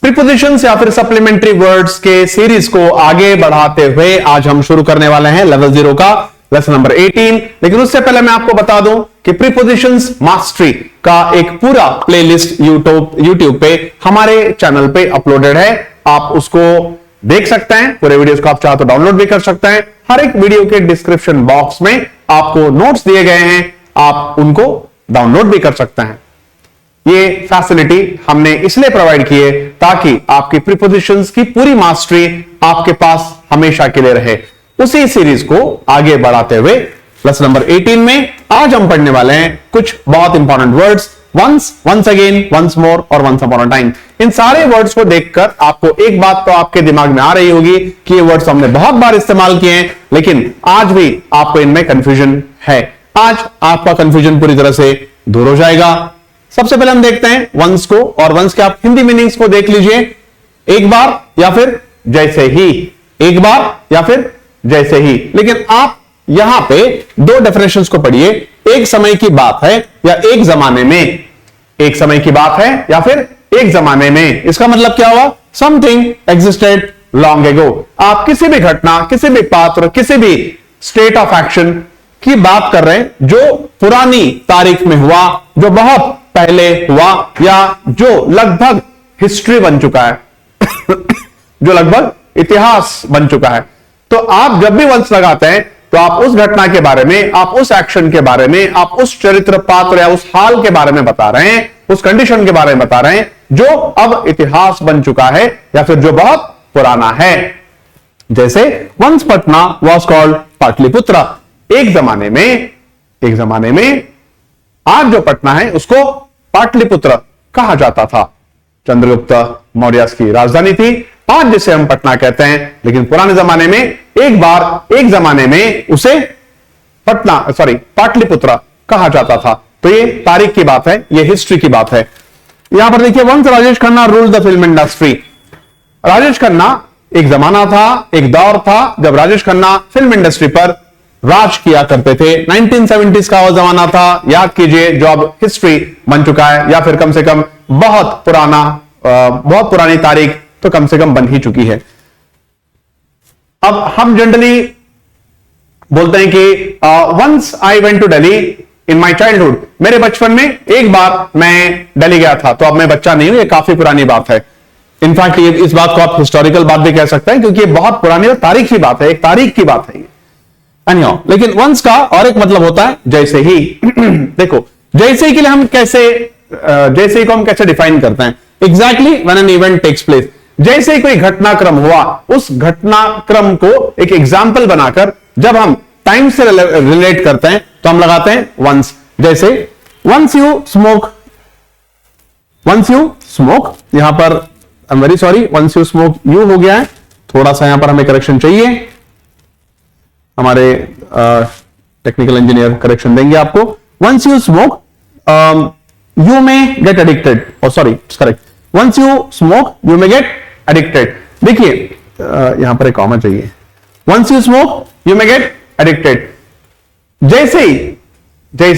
Prepositions या फिर supplementary words के सीरीज को आगे बढ़ाते हुए आज हम शुरू करने वाले हैं लेवल 0 का लेसन नंबर 18। लेकिन उससे पहले मैं आपको बता दूं कि प्रीपोजिशंस मास्टरी का एक पूरा प्लेलिस्ट यूट्यूब पे हमारे चैनल पे अपलोडेड है। आप उसको देख सकते हैं, पूरे वीडियोस को आप चाहो तो डाउनलोड भी कर सकते हैं। हर एक वीडियो के डिस्क्रिप्शन बॉक्स में आपको नोट्स दिए गए हैं, आप उनको डाउनलोड भी कर सकते हैं। ये फैसिलिटी हमने इसलिए प्रोवाइड की है ताकि आपकी प्रीपोजिशंस की पूरी मास्टरी आपके पास हमेशा के लिए रहे। उसी सीरीज को आगे बढ़ाते हुए लेसन नंबर 18 में आज हम पढ़ने वाले हैं कुछ बहुत important words, once, once again, once more और वंस अपॉन अ टाइम। इन सारे वर्ड्स को देखकर आपको एक बात तो आपके दिमाग में आ रही होगी कि ये वर्ड्स हमने बहुत बार इस्तेमाल किए हैं, लेकिन आज भी आपको इनमें कंफ्यूजन है। आज आपका कंफ्यूजन पूरी तरह से दूर हो जाएगा। सबसे पहले हम देखते हैं वंस को, और वंस के आप हिंदी मीनिंग्स को देख लीजिए। एक बार या फिर जैसे ही, एक बार या फिर जैसे ही। लेकिन आप यहां पे दो डेफिनेशंस को पढ़िए, एक समय की बात है या एक जमाने में। एक समय की बात है या फिर एक जमाने में, इसका मतलब क्या हुआ? Something existed long ago. आप किसी भी घटना, किसी भी पात्र, किसी भी स्टेट ऑफ एक्शन की बात कर रहे हैं जो पुरानी तारीख में हुआ, जो बहुत पहले हुआ, या जो लगभग हिस्ट्री बन चुका है जो लगभग इतिहास बन चुका है। तो आप जब भी वंस लगाते हैं तो आप उस घटना के बारे में, आप उस एक्शन के बारे में, आप उस चरित्र पात्र या उस हाल के बारे में बता रहे हैं, उस कंडीशन के बारे में बता रहे हैं जो अब इतिहास बन चुका है या फिर जो बहुत पुराना है। जैसे once Patna was called Pataliputra. एक जमाने में आज जो पटना है उसको पाटलिपुत्र कहा जाता था। चंद्रगुप्त मौर्य की राजधानी थी, आज जिसे हम पटना कहते हैं, लेकिन पुराने जमाने में एक जमाने में उसे पाटलिपुत्र कहा जाता था। तो ये तारीख की बात है, ये हिस्ट्री की बात है। यहां पर देखिए, once Rajesh Khanna ruled the film industry. Rajesh Khanna, एक जमाना था, एक दौर था जब राजेश खन्ना फिल्म इंडस्ट्री पर राज किया करते थे। 1970s का वो जमाना था, याद कीजिए, जो अब हिस्ट्री बन चुका है, या फिर कम से कम बहुत पुरानी तारीख तो कम से कम बन ही चुकी है। अब हम जनरली बोलते हैं कि once I went to Delhi in my childhood. मेरे बचपन में एक बार मैं दिल्ली गया था। तो अब मैं बच्चा नहीं हूं, ये काफी पुरानी बात है। इनफैक्ट इस बात को आप हिस्टोरिकल बात भी कह सकते हैं, क्योंकि ये बहुत पुरानी और तारीखी बात है, एक तारीख की बात है ये। लेकिन वंस का और एक मतलब होता है जैसे ही। देखो, जैसे ही के लिए हम जैसे ही को हम कैसे डिफाइन करते हैं? Exactly when an event takes place. जैसे ही कोई घटनाक्रम हुआ, उस घटनाक्रम को एक एग्जाम्पल बनाकर जब हम टाइम से रिलेट करते हैं तो हम लगाते हैं वंस। जैसे वंस यू स्मोक, यहां पर I am very sorry, once you smoke यू हो गया है, थोड़ा सा यहां पर हमें करेक्शन चाहिए। हमारे टेक्निकल इंजीनियर करेक्शन देंगे आपको। Once you smoke you may get addicted, और sorry correct, once you smoke you may get addicted. देखिए, यहां पर एक कॉमा चाहिए। Once you smoke you may get addicted. जैसे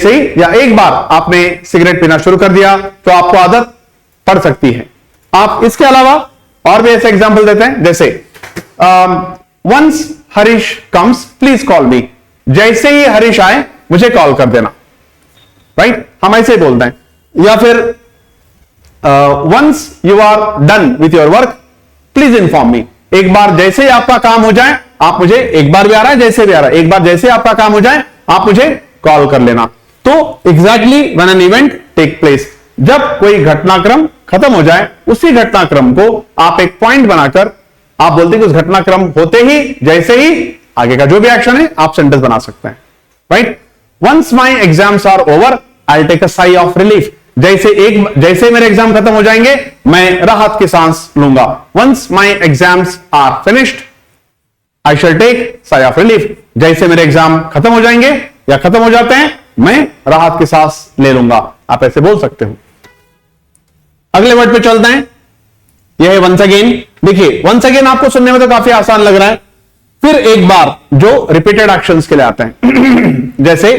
ही या एक बार आपने सिगरेट पीना शुरू कर दिया तो आपको आदत पड़ सकती है। आप इसके अलावा और भी ऐसे एग्जांपल देते हैं, जैसे once Harish comes please call me. जैसे ही हरीश आए मुझे कॉल कर देना, राइट? हम ऐसे ही बोलते हैं। या फिर once you are done with your work please inform me. एक बार जैसे ही आपका काम हो जाए, आप मुझे, एक बार भी आ रहा है, जैसे भी आ रहा है, एक बार जैसे आपका काम हो जाए आप मुझे कॉल कर लेना। तो exactly when an event take place, जब कोई घटनाक्रम खत्म हो जाए, उसी घटनाक्रम को आप एक पॉइंट बनाकर आप बोलते हैं कि उस घटनाक्रम होते ही, जैसे ही आगे का जो भी एक्शन है आप सेंटेंस बना सकते हैं, right? Once my exams are over I take a sigh of relief. जैसे मेरे एग्जाम खत्म हो जाएंगे मैं राहत की सांस लूंगा। Once my exams are finished I shall take sigh of relief. जैसे मेरे एग्जाम खत्म हो जाएंगे या खत्म हो जाते हैं मैं राहत की सांस ले लूंगा। आप ऐसे बोल सकते हो। अगले वर्ड पे चलते हैं, यह है वंस अगेन। देखिए, वंस अगेन आपको सुनने में तो काफी आसान लग रहा है, फिर एक बार, जो रिपीटेड एक्शंस के लिए आते हैं। जैसे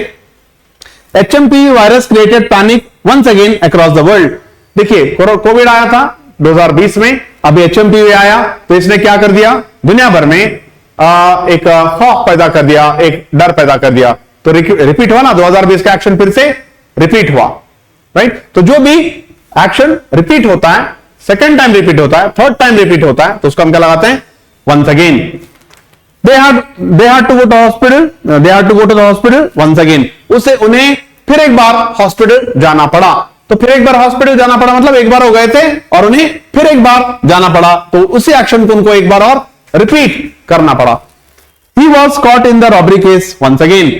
HMPV virus created panic once again across the world. देखिए, कोविड आया था 2020 में, अभी HMP आया तो इसने क्या कर दिया, दुनिया भर में एक खौफ पैदा कर दिया, एक डर पैदा कर दिया। तो रिपीट हुआ ना, 2020 का एक्शन फिर से रिपीट हुआ, राइट। तो जो भी एक्शन रिपीट होता है, सेकेंड टाइम रिपीट होता है, थर्ड टाइम रिपीट होता है, तो उसको हम क्या लगाते हैं, once again. they had to go to the hospital once again। उससे उन्हें फिर एक बार हॉस्पिटल जाना पड़ा। तो फिर एक बार हॉस्पिटल जाना पड़ा मतलब एक बार हो गए थे और उन्हें फिर एक बार जाना पड़ा, तो उसी एक्शन को उनको एक बार और रिपीट करना पड़ा। He was caught in the robbery case once again।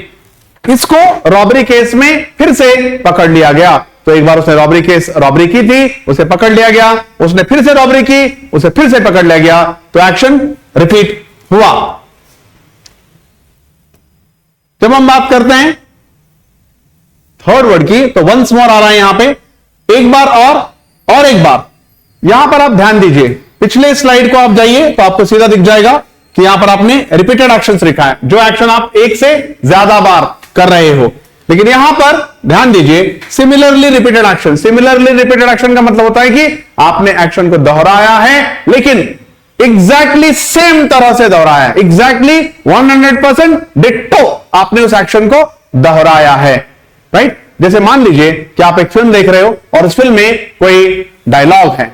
इसको रॉबरी केस में फिर से पकड़ लिया गया। तो एक बार उसने रॉबरी की थी, उसे पकड़ लिया गया, उसने फिर से रॉबरी की, उसे फिर से पकड़ लिया गया, तो एक्शन रिपीट हुआ। जब हम बात करते हैं थर्ड वर्ड की, तो वंस मोर आ रहा है यहां पे, एक बार और एक बार। यहां पर आप ध्यान दीजिए, पिछले स्लाइड को आप जाइए तो आपको सीधा दिख जाएगा कि यहां पर आपने रिपीटेड एक्शंस लिखा है, जो एक्शन आप एक से ज्यादा बार कर रहे हो। लेकिन यहां पर ध्यान दीजिए, similarly repeated action. Similarly repeated action का मतलब होता है कि आपने एक्शन को दोहराया है, लेकिन एग्जैक्टली सेम तरह से दोहराया है, एग्जैक्टली 100% डिट्टो आपने उस एक्शन को दोहराया है, राइट। जैसे मान लीजिए कि आप एक फिल्म देख रहे हो और उस फिल्म में कोई डायलॉग है,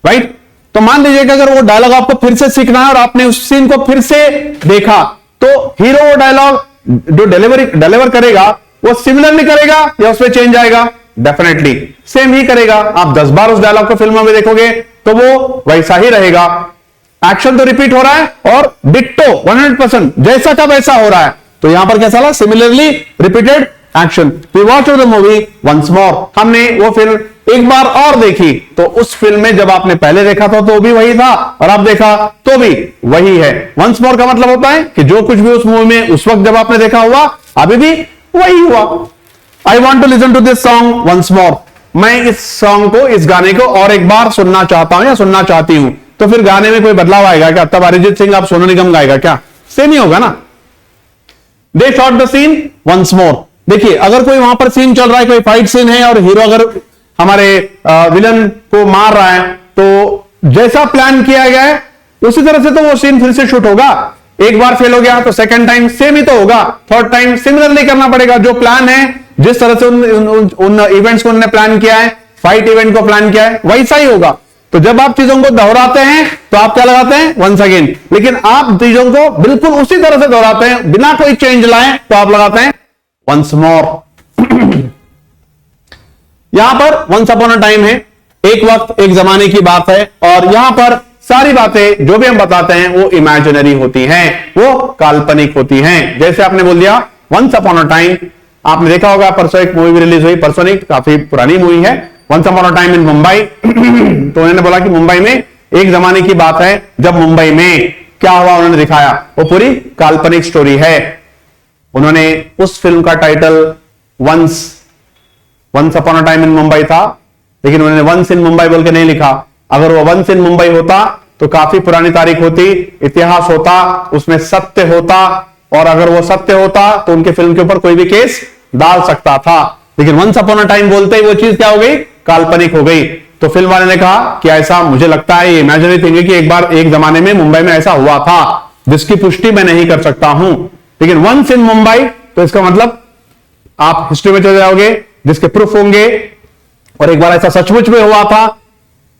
राइट। तो मान लीजिए कि अगर वो डायलॉग आपको फिर से सीखना है और आपने उस सीन को फिर से देखा, तो हीरो वो डायलॉग जो डिलीवर करेगा वो सिमिलरली करेगा या उसमें चेंज आएगा? डेफिनेटली सेम ही करेगा। आप 10 बार उस डायलॉग को फिल्म में देखोगे तो वो वैसा ही रहेगा। एक्शन तो रिपीट हो रहा है और डिट्टो 100% जैसा का वैसा हो रहा है। तो यहां पर कैसा लगा? Similarly repeated action. We watch the movie once more, हमने वो फिल्म एक बार और देखी। तो उस फिल्म में जब आपने पहले देखा था तो भी वही था और आप देखा तो भी वही है। वंस मोर का मतलब होता है कि जो कुछ भी उस मूवी में उस वक्त जब आपने देखा हुआ अभी भी वही हुआ। I want to listen to this song once more, मैं इस सॉन्ग को, इस गाने को और एक बार सुनना चाहता हूं या सुनना चाहती हूं। तो फिर गाने में कोई बदलाव आएगा क्या? तब अरिजीत सिंह आप सोनू निगम गाएगा क्या? सेम ही होगा ना। They shot the scene once more. देखिए अगर कोई वहां पर सीन चल रहा है, कोई फाइट सीन है और हीरो अगर हमारे विलन को मार रहा है, तो जैसा प्लान किया गया है उसी तरह से तो वो सीन फिर से शूट होगा। एक बार फेल हो गया तो सेकंड टाइम सेम ही तो होगा, थर्ड टाइम सिमिलरली करना पड़ेगा। जो प्लान है, जिस तरह से उन इवेंट्स को उन्होंने प्लान किया है, फाइट इवेंट को प्लान किया है, वैसा ही होगा। तो जब आप चीजों को दोहराते हैं तो आप क्या लगाते हैं? Once again. लेकिन आप चीजों को बिल्कुल उसी तरह से दोहराते हैं बिना कोई चेंज लाए तो आप लगाते हैं वंस मोर। यहां पर वंस अपॉन अ टाइम है, एक वक्त एक जमाने की बात है, और यहां पर सारी बातें जो भी हम बताते हैं वो इमेजिनरी होती हैं, वो काल्पनिक होती हैं। जैसे आपने बोल दिया वंस अपॉन अ टाइम, आपने देखा होगा परसों एक मूवी रिलीज हुई, परसों नहीं काफी पुरानी मूवी है, once upon a time in Mumbai. तो उन्होंने बोला कि मुंबई में एक जमाने की बात है जब मुंबई में क्या हुआ उन्होंने दिखाया, वो पूरी काल्पनिक स्टोरी है। उन्होंने उस फिल्म का title once upon a time in Mumbai था, लेकिन उन्होंने वंस इन मुंबई बोल के नहीं लिखा। अगर वो वंस इन मुंबई होता तो काफी पुरानी तारीख होती, इतिहास होता, उसमें सत्य होता, और अगर वो सत्य होता तो उनके फिल्म के ऊपर कोई भी केस डाल सकता था। लेकिन वंस अपॉन अ टाइम बोलते ही वो चीज क्या हो गई? काल्पनिक हो गई। तो फिल्म वाले ने कहा कि ऐसा मुझे लगता है, ये इमेजिनरी थिंग है कि एक बार एक जमाने में मुंबई में ऐसा हुआ था, जिसकी पुष्टि मैं नहीं कर सकता हूं। लेकिन वंस इन मुंबई तो इसका मतलब आप हिस्ट्री में चले जाओगे जिसके प्रूफ होंगे, और एक बार ऐसा सचमुच में हुआ था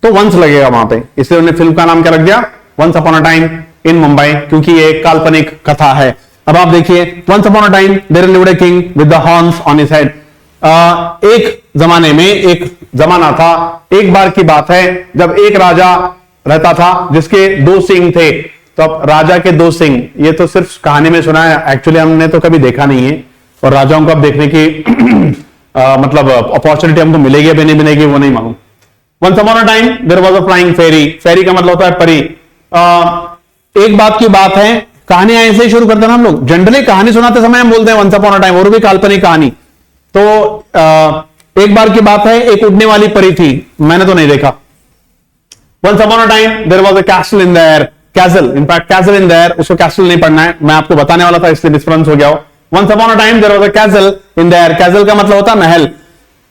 तो वंस लगेगा वहां पे। इसलिए उन्होंने फिल्म का नाम क्या रख दिया? Once upon a time in Mumbai, क्योंकि ये एक काल्पनिक कथा है। अब आप देखिए, once upon a time there lived a king with the horns on his head. एक जमाने में एक जमाना था, एक बार की बात है जब एक राजा रहता था जिसके 2 सिंह थे। तो अब राजा के 2 सिंह, ये तो सिर्फ कहानी में सुना है, एक्चुअली हमने तो कभी देखा नहीं है, और राजाओं को अब देखने की मतलब अपॉर्चुनिटी हमको मिलेगी भी नहीं मिलेगी वो नहीं मालूम। Once upon a time there was a flying fairy. Fairy का मतलब होता है परी। एक बात की बात है, कहानी ऐसे ही शुरू करते हैं हम लोग। जनरली कहानी सुनाते समय हम बोलते हैं वंस अपॉन अ टाइम, और भी काल्पनिक कहानी। तो एक बार की बात है, एक उड़ने वाली परी थी, मैंने तो नहीं देखा। Once upon a time there was a castle in there, castle, in fact castle in there, उसको कैसल नहीं पढ़ना है, मैं आपको बताने वाला था इसलिए डिफरेंस हो गया हो। Once upon a time there was a castle in there, castle का मतलब होता है महल।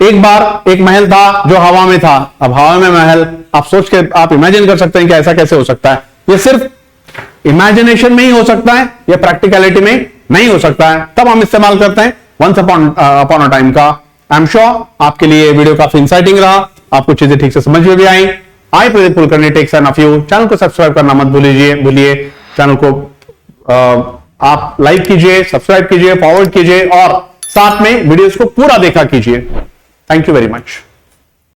एक बार एक महल था जो हवा में था। अब हवा में महल, आप सोच के आप इमेजिन कर सकते हैं कि ऐसा कैसे हो सकता है। ये सिर्फ इमेजिनेशन में ही हो सकता है, या प्रैक्टिकलिटी में नहीं हो सकता है। तब हम इस्तेमाल करते हैं वंस अपॉन अ टाइम का। आई एम श्योर आपके लिए वीडियो काफी इंसाइटिंग रहा, आपको चीजें ठीक से समझ में भी आई। I Pradeep Kulkarni takes an off you. Channel को सब्सक्राइब करना मत भूलिए। चैनल को आप लाइक कीजिए, सब्सक्राइब कीजिए, फॉरवर्ड कीजिए और साथ में वीडियोस को पूरा देखा कीजिए। Thank you very much.